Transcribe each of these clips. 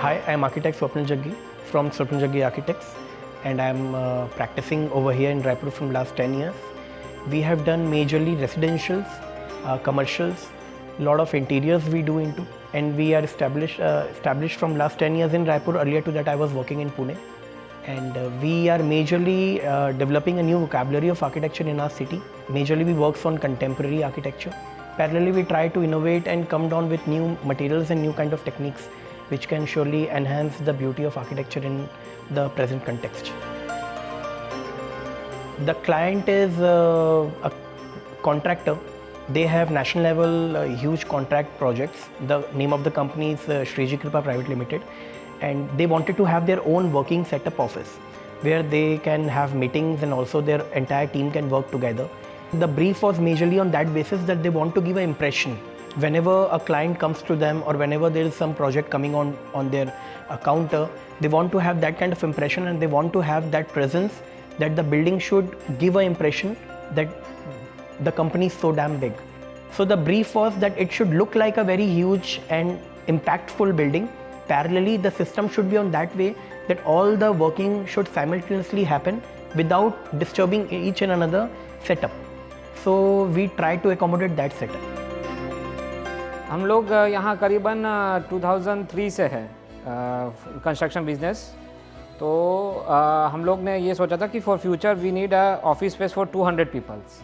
Hi, I am architect Swapnil Jaggi from Swapnil Jaggi Architects, and I am practicing over here in Raipur from last 10 years. We have done majorly residentials, commercials, lot of interiors we do into, and we are established from last 10 years in Raipur. Earlier to that I was working in Pune, and we are majorly developing a new vocabulary of architecture in our city. Majorly we work on contemporary architecture. Parallelly we try to innovate and come down with new materials and new kind of techniques which can surely enhance the beauty of architecture in the present context. The client is a contractor. They have national level huge contract projects. The name of the company is Shreeji Krupa Private Limited, and they wanted to have their own working setup office where they can have meetings and also their entire team can work together. The brief was majorly on that basis that they want to give an impression. Whenever a client comes to them or whenever there is some project coming on their counter, they want to have that kind of impression and they want to have that presence that the building should give an impression that the company is so damn big. So the brief was that it should look like a very huge and impactful building. Parallelly, the system should be on that way that all the working should simultaneously happen without disturbing each and another setup. So we try to accommodate that setup. हम लोग यहाँ करीबन 2003 से है construction business, तो हम लोग ने ये सोचा था कि for future we need a office space for 200 peoples.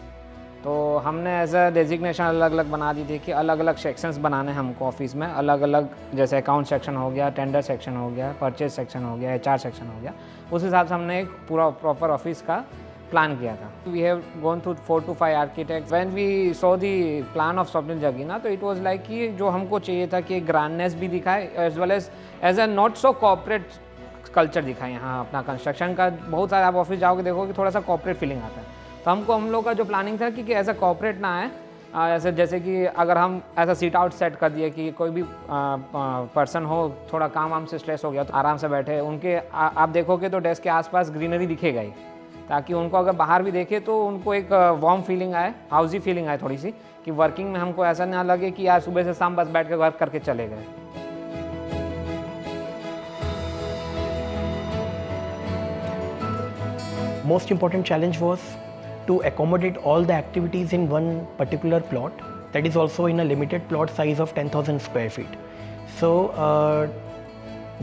तो हमने एज अ डेजिग्नेशन अलग अलग बना दी थी कि अलग अलग सेक्शंस बनाने हैं हमको ऑफिस में, अलग अलग, जैसे अकाउंट सेक्शन हो गया, टेंडर सेक्शन हो गया, परचेज सेक्शन हो गया, HR सेक्शन हो गया। उस हिसाब से हमने एक पूरा प्रॉपर ऑफिस का प्लान किया था। We have gone through 4 to 5 architects. When we saw the plan of Swapnil Jaggi ना, तो इट वाज लाइक कि जो हमको चाहिए था कि ग्रैंडनेस भी दिखाए as well as a not so corporate culture दिखाए। यहाँ अपना कंस्ट्रक्शन का बहुत सारे आप ऑफिस जाओगे देखोगे थोड़ा सा कॉर्पोरेट फीलिंग आता है, तो हम लोग का जो प्लानिंग था कि ऐसा कॉर्पोरेट ना आए, ऐसे जैसे कि अगर हम ऐसा सीट आउट सेट कर दिए कि कोई भी पर्सन हो, थोड़ा काम से स्ट्रेस हो गया तो आराम से बैठे, उनके आप देखोगे तो डेस्क के आसपास ग्रीनरी दिखेगा ही, ताकि उनको अगर बाहर भी देखे तो उनको एक वार्म फीलिंग आए, हाउसी फीलिंग आए थोड़ी सी, कि वर्किंग में हमको ऐसा ना लगे कि यार सुबह से शाम बस बैठ के वर्क करके चले गए। Most important challenge was to accommodate all the activities in one particular plot, that is also in a limited plot size of 10,000 square feet. So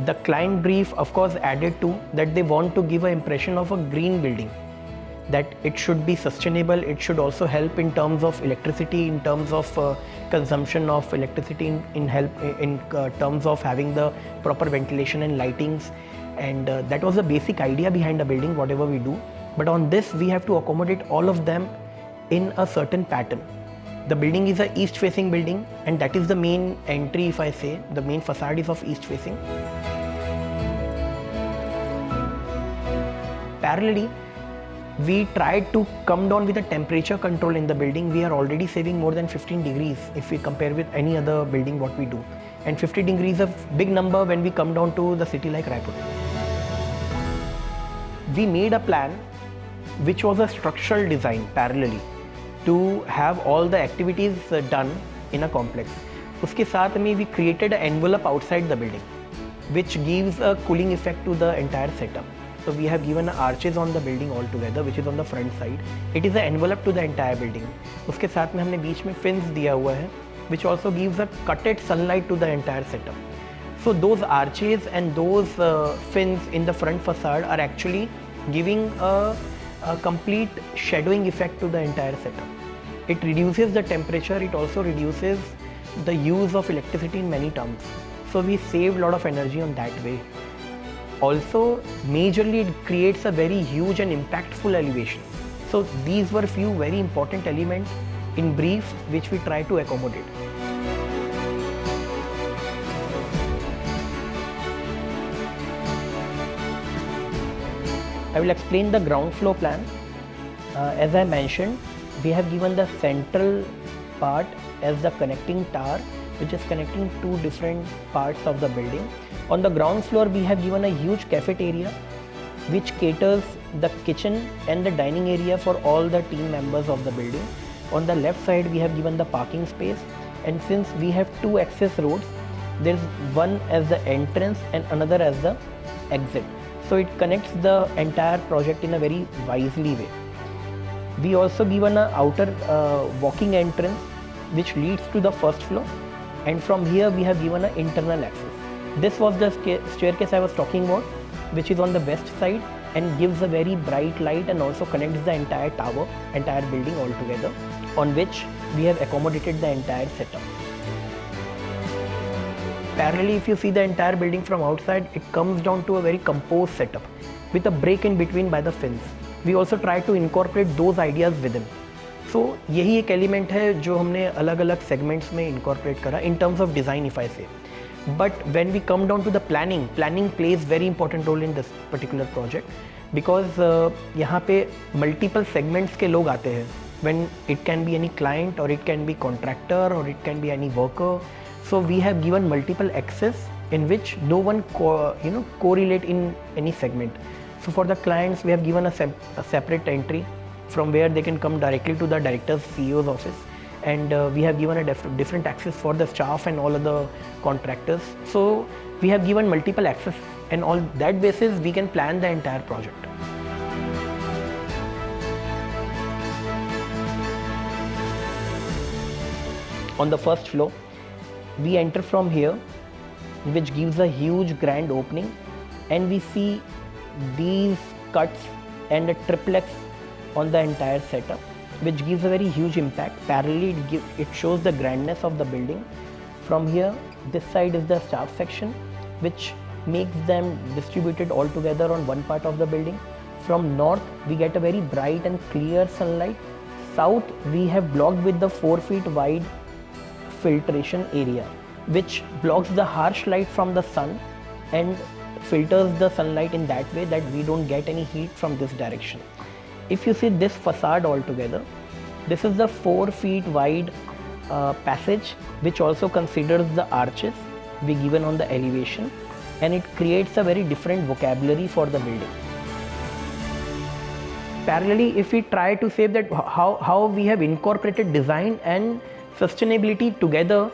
the client brief of course added to that they want to give an impression of a green building, that it should be sustainable, it should also help in terms of electricity, in terms of consumption of electricity, in terms of having the proper ventilation and lightings, and that was the basic idea behind the building, whatever we do. But on this we have to accommodate all of them in a certain pattern. The building is a east facing building, and that is the main entry. If I say the main facade is of east facing. Parallelly, we tried to come down with the temperature control in the building. We are already saving more than 15 degrees if we compare with any other building what we do, and 50 degrees is a big number when we come down to the city like Raipur. We made a plan which was a structural design parallelly to have all the activities done in a complex. उसके साथ में we created an envelope outside the building which gives a cooling effect to the entire setup. So we have given arches on the building altogether, which is on the front side. It is an envelope to the entire building. उसके साथ में हमने बीच में fins दिया हुआ है, which also gives a cutted sunlight to the entire setup. So those arches and those fins in the front facade are actually giving a complete shadowing effect to the entire setup. It reduces the temperature, it also reduces the use of electricity in many terms. So we save a lot of energy on that way. Also, majorly it creates a very huge and impactful elevation. So these were few very important elements in brief which we try to accommodate. I will explain the ground floor plan. As I mentioned, we have given the central part as the connecting tower, which is connecting two different parts of the building. On the ground floor, we have given a huge cafeteria which caters the kitchen and the dining area for all the team members of the building. On the left side, we have given the parking space, and since we have two access roads, there's one as the entrance and another as the exit. So it connects the entire project in a very wisely way. We also given an outer walking entrance which leads to the first floor, and from here we have given an internal access. This was the staircase I was talking about, which is on the west side and gives a very bright light and also connects the entire tower, entire building all together, on which we have accommodated the entire setup. Parallelly, if you see the entire building from outside, it comes down to a very composed setup with a break in between by the fins. We also try to incorporate those ideas within. So यही एक element है जो हमने अलग अलग segments में incorporate करा in terms of design, if I say. But when we come down to the planning plays very important role in this particular project, because यहाँ पे multiple segments के लोग आते हैं. When it can be any client, or it can be contractor, or it can be any worker. So we have given multiple access in which no one correlate in any segment. So for the clients, we have given a separate entry from where they can come directly to the director's CEO's office, and we have given a different access for the staff and all other contractors. So we have given multiple access, and on that basis we can plan the entire project. On the first floor, we enter from here, which gives a huge grand opening, and we see these cuts and a triplex on the entire setup, which gives a very huge impact. Parallelly, it shows the grandness of the building. From here, this side is the staff section, which makes them distributed all together on one part of the building. From north, we get a very bright and clear sunlight. South, we have blocked with the 4 feet wide filtration area, which blocks the harsh light from the sun and filters the sunlight in that way that we don't get any heat from this direction. If you see this facade altogether, this is the 4 feet wide passage, which also considers the arches we given on the elevation, and it creates a very different vocabulary for the building. Parallelly, if we try to say that how we have incorporated design and sustainability together,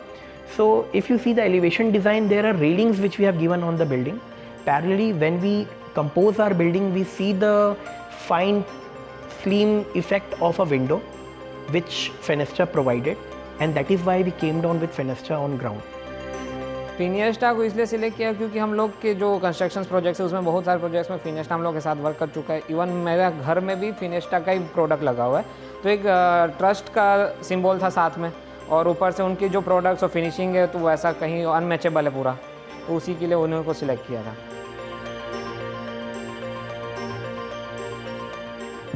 so if you see the elevation design, there are railings which we have given on the building. Parallelly, when we compose our building, we see the fine slim effect of a window which Fenestra provided, and that is why we came down with Fenestra on ground. फिनियस्टा को इसलिए select किया क्योंकि हम लोग के जो construction projects है उसमें बहुत सारे प्रोजेक्ट्स में फिनियस्टा हम लोग के साथ वर्क कर चुका है. इवन मेरा घर में भी फिनियस्टा का ही प्रोडक्ट लगा हुआ है, तो एक ट्रस्ट का सिंबल था साथ में, और ऊपर से उनकी जो प्रोडक्ट्स और फिनिशिंग है तो वैसा कहीं अनमैचेबल है पूरा, तो उसी के लिए उन्होंने को सिलेक्ट किया था.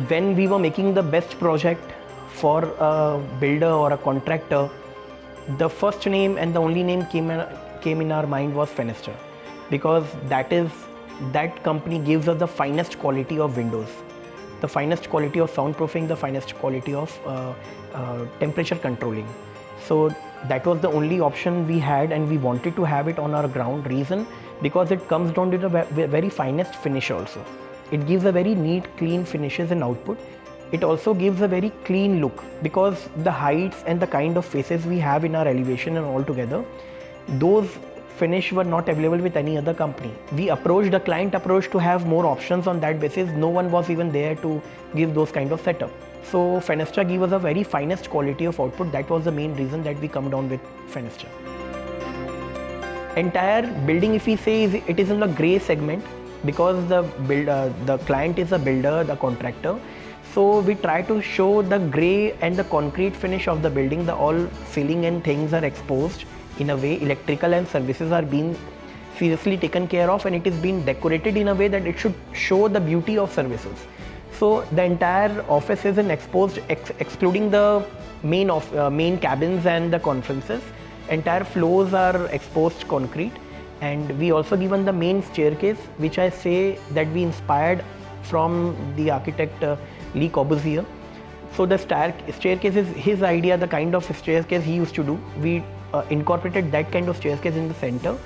When we were making the best project for a builder or a contractor, the first name and the only name came in our mind was Fenestra, because that company gives us the finest quality of windows, the finest quality of soundproofing, the finest quality of temperature controlling. So that was the only option we had, and we wanted to have it on our ground. Reason, because it comes down to the very finest finish also. It gives a very neat, clean finishes and output. It also gives a very clean look, because the heights and the kind of faces we have in our elevation and all together, those finish were not available with any other company. The client approached to have more options. On that basis, no one was even there to give those kind of setup. So Fenestra gave us a very finest quality of output. That was the main reason that we come down with Fenestra. Entire building, if we say, it is in the grey segment, because the client is a builder, the contractor. So we try to show the grey and the concrete finish of the building. The all ceiling and things are exposed in a way. Electrical and services are being seriously taken care of, and it is being decorated in a way that it should show the beauty of services. So the entire office is exposed, excluding the main cabins and the conferences. Entire floors are exposed concrete, and we also given the main staircase, which I say that we inspired from the architect Le Corbusier. So the staircase is his idea, the kind of staircase he used to do. We incorporated that kind of staircase in the center,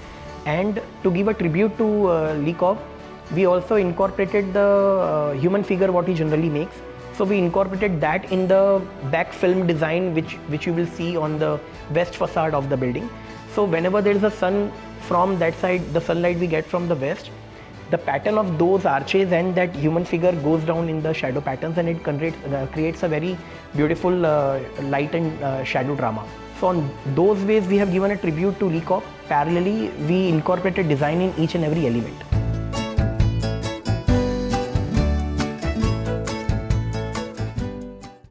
and to give a tribute to Le Corb, we also incorporated the human figure what he generally makes. So we incorporated that in the back film design, which you will see on the west facade of the building. So whenever there is a sun from that side, the sunlight we get from the west, the pattern of those arches and that human figure goes down in the shadow patterns, and it creates a very beautiful light and shadow drama. So on those ways we have given a tribute to Le Corp. Parallelly, we incorporated design in each and every element.